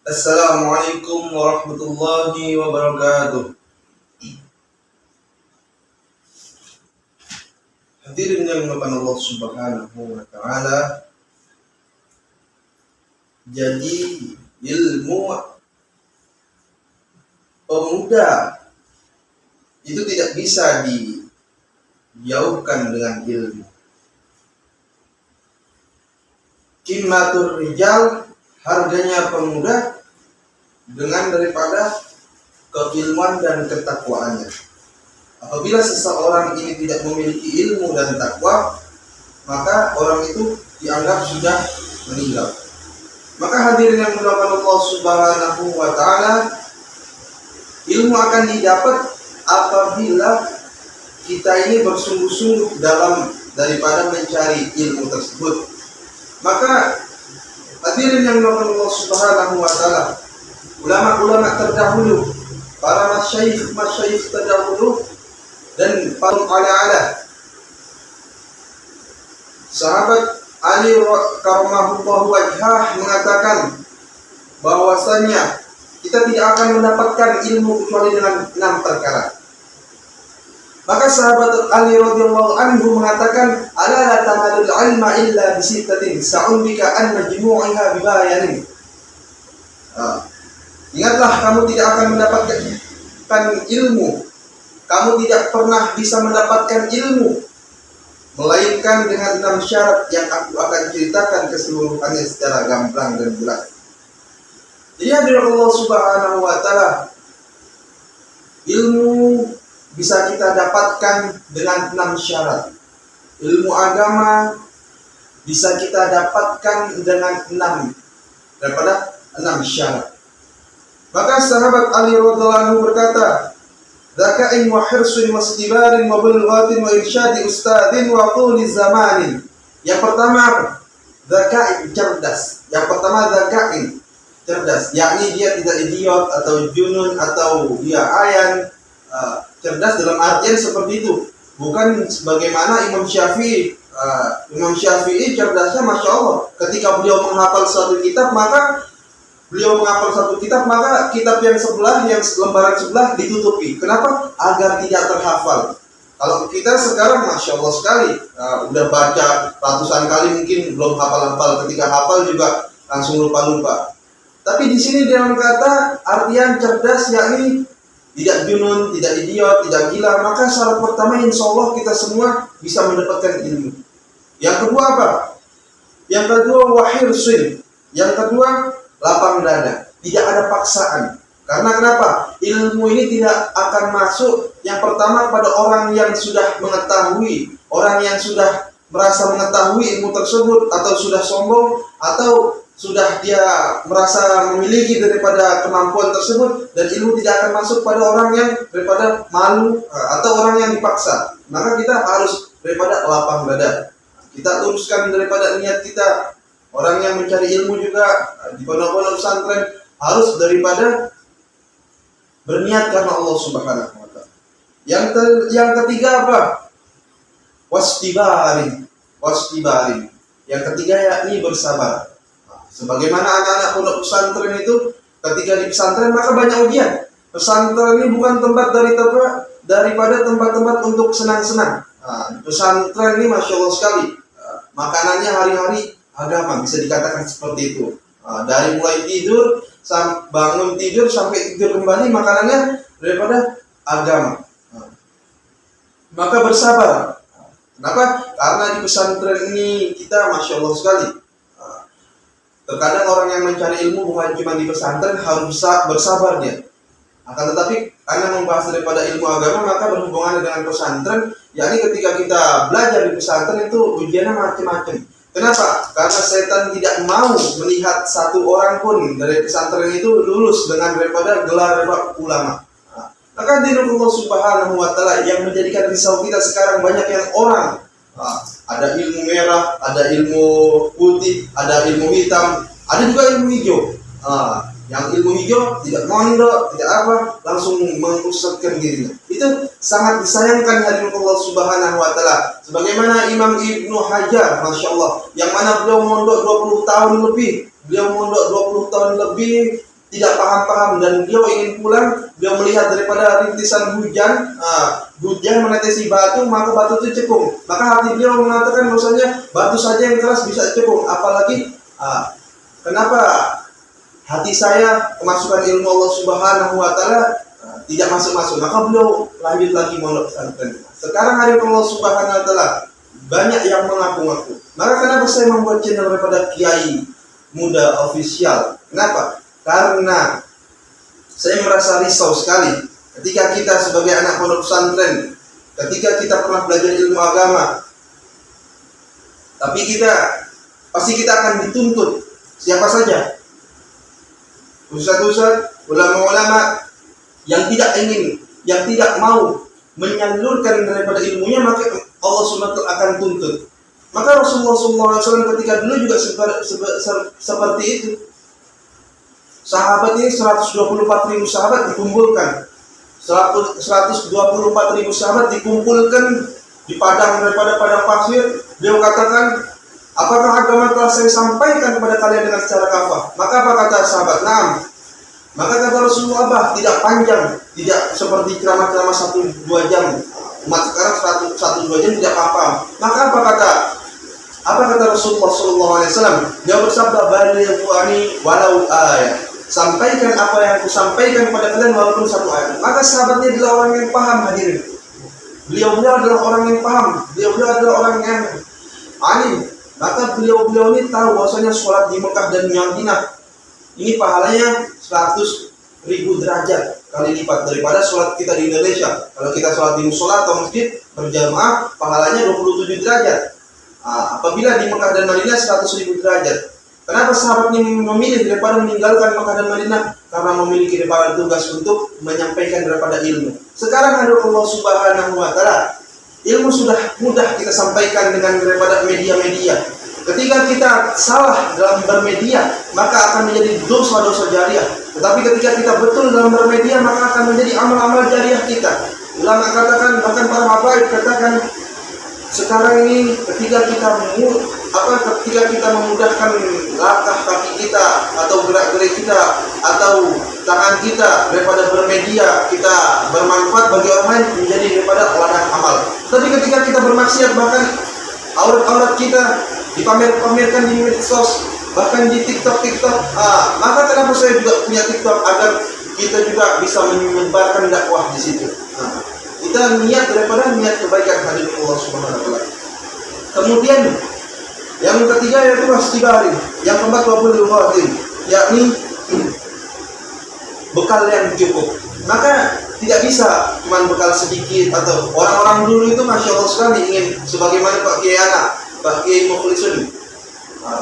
Assalamualaikum warahmatullahi wabarakatuh. Hadirin yang dimuliakan Allah Subhanahu wa taala. Jadi ilmu pemuda itu tidak bisa dijauhkan dengan ilmu. Qimmatur rijal, harganya pemuda dengan daripada keilmuan dan ketakwaannya. Apabila seseorang ini tidak memiliki ilmu dan takwa, maka orang itu dianggap sudah meninggal. Maka hadirin yang dimuliakan Allah Subhanahu wa taala, ilmu akan didapat apabila kita ini bersungguh-sungguh dalam daripada mencari ilmu tersebut. Maka hadirin yang dimuliakan Allah Subhanahu wa taala, ulama-ulama terdahulu, para masyayikh terdahulu dan para ala sahabat Ali karamahullahu wajhah mengatakan bahwasanya kita tidak akan mendapatkan ilmu kecuali dengan 6 perkara. Maka sahabat Ali radhiyallahu anhu mengatakan, ala la tamalul ilma illa bisittatin sa'unbika an majmu'iha bibayanin. Ingatlah, kamu tidak akan mendapatkan ilmu, kamu tidak pernah bisa mendapatkan ilmu melainkan dengan 6 syarat yang aku akan ceritakan keseluruhannya secara gamblang dan jelas. Jadi hadirin Allah Subhanahu wa taala, ilmu bisa kita dapatkan dengan 6 syarat. Ilmu agama bisa kita dapatkan dengan 6 syarat. Maka sahabat Ali radhiyallahu anhu berkata, "Dzaka'in wa hirsin wa istibarin wa bulghatin wa irsyadi ustadin wa tuli zamanin." Yang pertama, dzaka'in, cerdas. Yang pertama dzaka'in, cerdas, yakni dia tidak idiot atau junun atau dia ayan. Cerdas dalam artian seperti itu, bukan sebagaimana Imam Syafi'i. Imam Syafi'i cerdasnya masya Allah, ketika beliau menghafal suatu kitab, maka kitab yang sebelah, yang lembaran sebelah ditutupi. Kenapa? Agar tidak terhafal. Kalau kita sekarang masya Allah sekali, udah baca ratusan kali mungkin belum hafal-hafal, ketika hafal juga langsung lupa-lupa. Tapi di sini dalam kata artian cerdas yakni tidak junun, tidak idiot, tidak gila. Maka syarat pertama insya Allah kita semua bisa mendapatkan ilmu. Yang kedua apa? Yang kedua wahirsin. Yang kedua lapang dada, tidak ada paksaan. Karena kenapa? Ilmu ini tidak akan masuk yang pertama pada orang yang sudah mengetahui, orang yang sudah merasa mengetahui ilmu tersebut, atau sudah sombong, atau sudah dia merasa memiliki daripada kemampuan tersebut, dan ilmu tidak akan masuk pada orang yang daripada malu atau orang yang dipaksa. Maka kita harus daripada lapang dada. Kita luruskan daripada niat kita. Orang yang mencari ilmu juga di pondok-pondok pesantren harus daripada berniat karena Allah Subhanahu wa taala. Yang ketiga apa? Wastibarin. Yang ketiga yakni bersabar. Sebagaimana anak-anak pondok pesantren itu ketika di pesantren maka banyak ujian. Pesantren ini bukan tempat daripada tempat-tempat untuk senang-senang. Pesantren ini masya Allah sekali. Makanannya hari-hari agama, bisa dikatakan seperti itu. Dari mulai tidur, bangun tidur sampai tidur kembali, makanannya daripada agama. Maka bersabar. Kenapa? Karena di pesantren ini kita masya Allah sekali. Terkadang orang yang mencari ilmu bukan cuma di pesantren harus bersabar dia. Akan tetapi karena membahas daripada ilmu agama maka berhubungan dengan pesantren, yakni ketika kita belajar di pesantren itu ujiannya macam-macam. Kenapa? Karena setan tidak mau melihat satu orang pun dari pesantren itu lulus dengan daripada gelar ulama. Maka di Allah Subhanahu wa taala yang menjadikan risau kita sekarang banyak yang orang ada ilmu merah, ada ilmu putih, ada ilmu hitam, ada juga ilmu hijau. Yang ilmu hijau tidak mondok, tidak apa, langsung mengusatkan dirinya. Itu sangat disayangkan hadirin Allah Subhanahu wa taala. Sebagaimana Imam Ibnu Hajar, masya Allah, yang mana beliau mondok 20 tahun lebih, tidak paham-paham dan beliau ingin pulang, beliau melihat daripada rintisan hujan, hujan menetesi batu, maka batu itu cekung. Maka hati beliau mengatakan bahwasanya batu saja yang keras bisa cekung, apalagi kenapa hati saya kemasukan ilmu Allah Subhanahu wa taala tidak masuk-masuk. Maka beliau lanjut lagi mondok pesantren. Sekarang hari Allah Subhanahu wa taala banyak yang mengaku-ngaku. Maka kenapa saya membuat channel daripada Kiai Muda Official? Kenapa? Karena saya merasa risau sekali ketika kita sebagai anak pondok pesantren, ketika kita pernah belajar ilmu agama, tapi pasti kita akan dituntut siapa saja, ustaz-ustaz, ulama-ulama yang tidak mau menyalurkan daripada ilmunya, maka Allah SWT akan tuntut. Maka Rasulullah SAW ketika dulu juga seperti itu. Sahabat ini 124.000 sahabat dikumpulkan. 124.000 sahabat dikumpulkan di padang daripada padang pasir. Beliau katakan, apakah agama telah saya sampaikan kepada kalian dengan secara kafah? Maka apa kata sahabat? Naam. Maka kata Rasulullah, tidak panjang, tidak seperti ceramah-ceramah 1-2 jam. Umat sekarang 1-2 jam tidak paham. Maka apa kata Rasulullah SAW? Dia bersabda, balighuani walau ayat. Sampaikan apa yang aku sampaikan kepada kalian walaupun 1 ayat. Maka sahabatnya adalah orang yang paham, hadirin. Beliau adalah orang yang paham. Beliau adalah orang yang alim. Maka beliau ini tahu bahwasanya sholat di Mekah dan Madinah ini pahalanya 100.000 derajat kali lipat daripada sholat kita di Indonesia. Kalau kita sholat di musola atau masjid berjamaah, pahalanya 27 derajat. Apabila di Mekah dan Madinah 100.000 derajat. Kenapa sahabat ini memilih daripada meninggalkan Mekah dan Madinah? Karena memiliki daripada tugas untuk menyampaikan daripada ilmu. Sekarang ada Allah Subhanahu wa taala, ilmu sudah mudah kita sampaikan dengan daripada media-media. Ketika kita salah dalam bermedia, maka akan menjadi dosa-dosa jariah. Tetapi ketika kita betul dalam bermedia, maka akan menjadi amal-amal jariah kita. Ulama katakan, bahkan para habaib katakan, sekarang ini ketika kita memudahkan langkah kaki kita atau gerak-gerik kita atau tangan kita daripada bermedia, kita bermanfaat bagi orang lain menjadi daripada wadah amal. Tapi ketika kita bermaksiat, bahkan aurat-aurat kita dipamer-pamerkan di medsos, bahkan di TikTok, maka kenapa saya juga punya TikTok agar kita juga bisa menyebarkan dakwah di situ. Kita niat kebaikan hadirin Allah Subhanahu wa taala. Kemudian yang ketiga yaitu istighfar. Yang keempat wabul khatim, yakni bekal yang cukup. Maka tidak bisa cuma bekal sedikit, atau orang-orang dulu itu masya Allah sekali ingin sebagaimana Pak Kiai Anak, Pak Kiai Mukhlisun.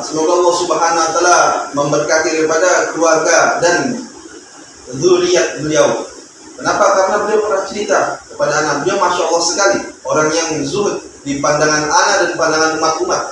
Semoga Allah Subhanahu wa taala memberkati daripada keluarga dan zuriat beliau. Kenapa? Karena beliau pernah cerita kepada anak beliau, masya Allah sekali, orang yang zuhud di pandangan anak dan pandangan umat-umat.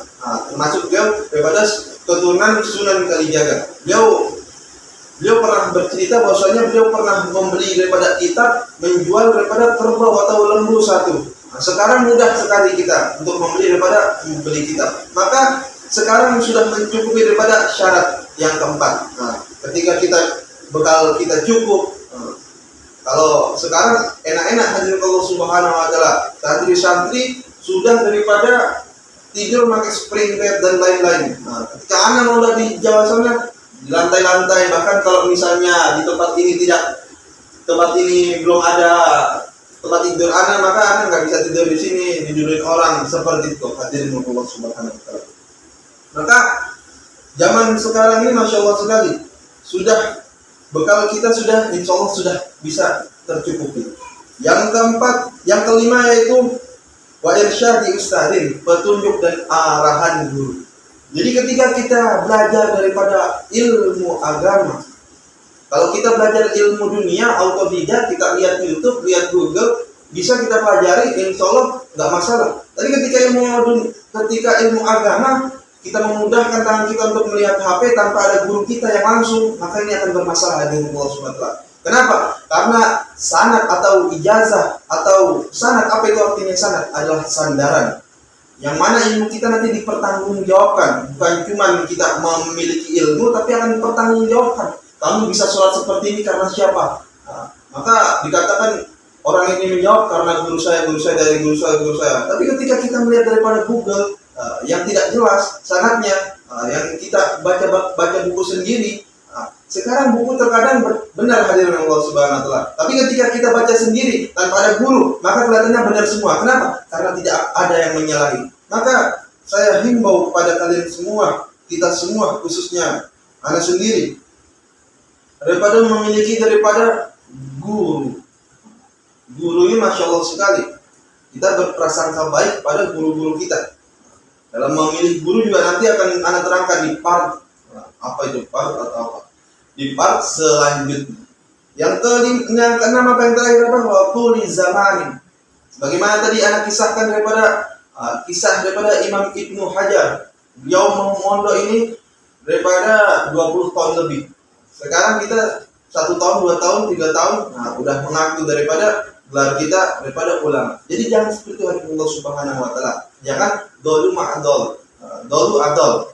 Termasuk beliau daripada keturunan Sunan Kalijaga. Beliau pernah bercerita bahwasanya beliau pernah membeli daripada kitab, menjual daripada kerbau atau lembu satu. Sekarang mudah sekali kita untuk membeli kitab. Maka sekarang sudah mencukupi daripada syarat yang keempat. Ketika bekal kita cukup, kalau sekarang enak-enak hadirin Allah Subhanahu wa taala, santri-santri sudah daripada tidur pakai spring bed dan lain-lain. Ketika anak mau di Jawa sana, di lantai-lantai, bahkan kalau misalnya di tempat ini belum ada tempat tidur anak, maka anak nggak bisa tidur di sini, tidurin orang, seperti itu hadirin Allah Subhanahu wa taala. Maka zaman sekarang ini masya Allah sekali, sudah bekal kita sudah insya Allah sudah bisa tercukupi. Yang kelima yaitu wa irsyadi ustadin, petunjuk dan arahan guru. Jadi ketika kita belajar daripada ilmu agama, kalau kita belajar ilmu dunia, autodidak, kita lihat YouTube, lihat Google, bisa kita pelajari, insya Allah nggak masalah. Tapi ketika ilmu agama, kita memudahkan tangan kita untuk melihat HP tanpa ada guru kita yang langsung, maka ini akan bermasalah dengan Allah Subhanahu wa taala. Kenapa? Karena sanad atau ijazah atau sanad, apa itu artinya sanad? Adalah sandaran. Yang mana ilmu kita nanti dipertanggungjawabkan. Bukan cuma kita memiliki ilmu, tapi akan dipertanggungjawabkan. kamu bisa sholat seperti ini karena siapa? Nah, maka dikatakan orang ini menjawab karena guru saya dari guru saya. Tapi ketika kita melihat daripada Google yang tidak jelas sanadnya, yang kita baca buku sendiri, sekarang buku terkadang benar hadirin Allah Subhanahu wa taala. Tapi ketika kita baca sendiri tanpa ada guru, maka kelihatannya benar semua. Kenapa? Karena tidak ada yang menyalahi. Maka saya himbau kepada kalian semua, kita semua khususnya anak sendiri, daripada guru. Guru ini Masya Allah sekali. Kita berprasangka baik pada guru-guru kita. Dalam memilih guru juga nanti akan anak terangkan di part di part selanjutnya. Yang keenam apa yang terakhir apa? Waktu di zaman. Bagaimana tadi anak kisahkan kisah daripada Imam Ibnu Hajar. Beliau memondok ini daripada 20 tahun lebih. Sekarang kita 1 tahun, 2 tahun, 3 tahun, udah mengaku daripada gelar kita daripada ulama. Jadi jangan seperti Allah Subhanahu wa taala. Jangan dolu ma'adol, dolu adol.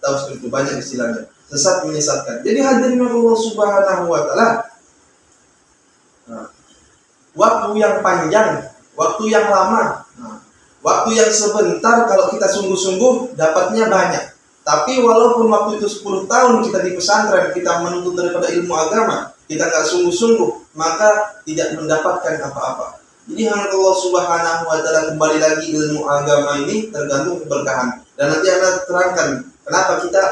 Tahu seperti itu, banyak istilahnya. Sesat menyesatkan. Jadi hadirin Allah Subhanahu wa taala, waktu yang panjang, waktu yang lama, waktu yang sebentar kalau kita sungguh-sungguh dapatnya banyak. Tapi walaupun waktu itu 10 tahun kita di pesantren, kita menuntut daripada ilmu agama, kita nggak sungguh-sungguh, maka tidak mendapatkan apa-apa. Jadi Allah Subhanahu wa taala, kembali lagi ilmu agama ini tergantung keberkahan. Dan nanti Anda terangkan kenapa kita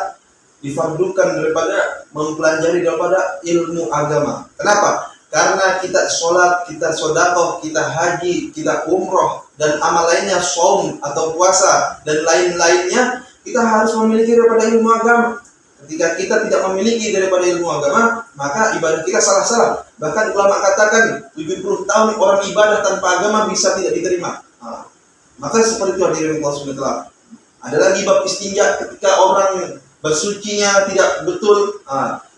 difardukan daripada mempelajari daripada ilmu agama. Kenapa? Karena kita sholat, kita sedekah, kita haji, kita umroh, dan amal lainnya, saum atau puasa dan lain-lainnya, kita harus memiliki daripada ilmu agama. Ketika kita tidak memiliki daripada ilmu agama, maka ibadah kita salah-salah. Bahkan ulama katakan 70 tahun orang ibadah tanpa agama bisa tidak diterima. Maka seperti itu hadirin Allah SWT. Ada lagi bab istinja, ketika orang bersucinya tidak betul,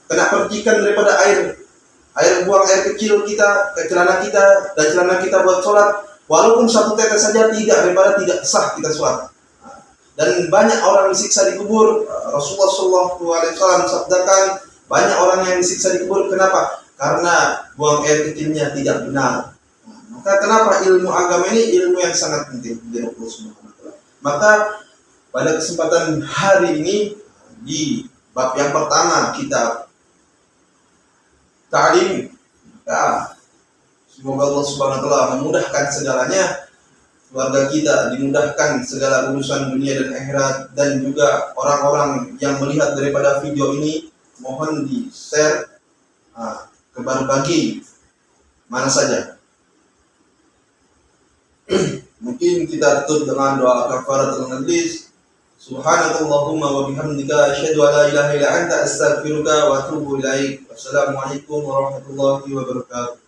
kena percikan daripada air buang air kecil kita ke celana kita, dan celana kita buat sholat, walaupun 1 tetes saja tidak sah kita sholat. Dan banyak orang disiksa di kubur. Rasulullah SAW sabdakan, banyak orang yang disiksa di kubur. Kenapa? Karena buang air kecilnya tidak benar. Maka kenapa ilmu agama ini ilmu yang sangat penting di Rasulullah SAW. Maka pada kesempatan hari ini, di bab yang pertama kita ta'lim, semoga Allah Subhanahu wa taala memudahkan segalanya, keluarga kita dimudahkan segala urusan dunia dan akhirat, dan juga orang-orang yang melihat daripada video ini mohon di-share ke berbagi mana saja. Mungkin kita tutup dengan doa kafaratul majlis. Subhanakallahumma wa bihamdika asyhadu an la ilaha illa anta astaghfiruka wa atubu ilaik. Wassalamualaikum warahmatullahi wabarakatuh.